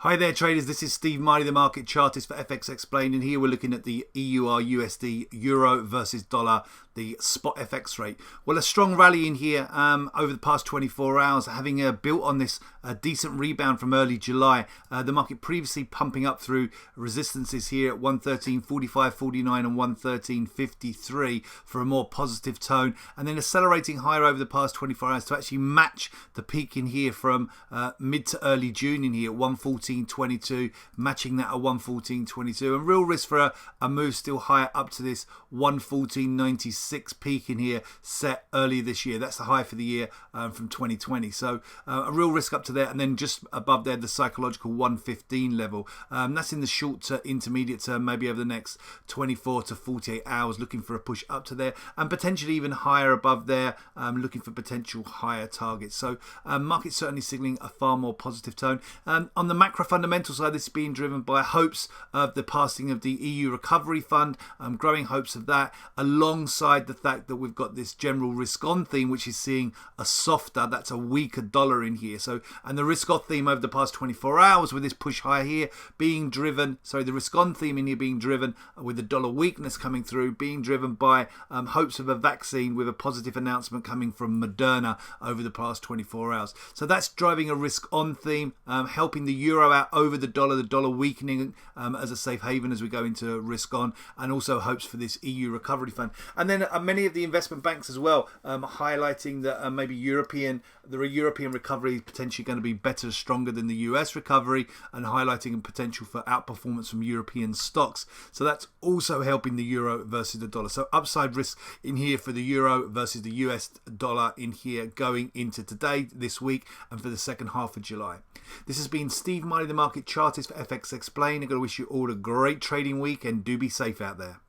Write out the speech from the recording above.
Hi there traders, this is Steve Marley, the market chartist for FX Explained, and here we're looking at the EURUSD, Euro versus dollar, the spot FX rate. Well, a strong rally in here over the past 24 hours, having built on this decent rebound from early July. The market previously pumping up through resistances here at 113.45.49 and 113.53 for a more positive tone, and then accelerating higher over the past 24 hours to actually match the peak in here from mid to early June in here at 114.22, matching that at 114.22, and real risk for a move still higher up to this 114.96 peak in here set earlier this year. That's the high for the year from 2020. So a real risk up to there, and then just above there the psychological 115 level. That's in the short to intermediate term, maybe over the next 24 to 48 hours, looking for a push up to there, and potentially even higher above there, looking for potential higher targets. So market certainly signaling a far more positive tone. On the macro fundamental side, this is being driven by hopes of the passing of the EU recovery fund, growing hopes of that, alongside the fact that we've got this general risk on theme, which is seeing a softer, that's a weaker dollar in here. So, and the risk on theme over the past 24 hours with this push higher here being driven, the risk on theme in here being driven with the dollar weakness coming through, being driven by hopes of a vaccine with a positive announcement coming from Moderna over the past 24 hours. So that's driving a risk on theme, helping the euro out over the dollar weakening as a safe haven as we go into risk on, and also hopes for this EU recovery fund. And then many of the investment banks as well highlighting that maybe the European recovery is potentially going to be better, stronger than the US recovery, and highlighting a potential for outperformance from European stocks. So that's also helping the euro versus the dollar. So upside risk in here for the euro versus the US dollar in here going into today, this week, and for the second half of July. This has been Steve Marley, the market chartist for FX Explained. I'm going to wish you all a great trading week, and do be safe out there.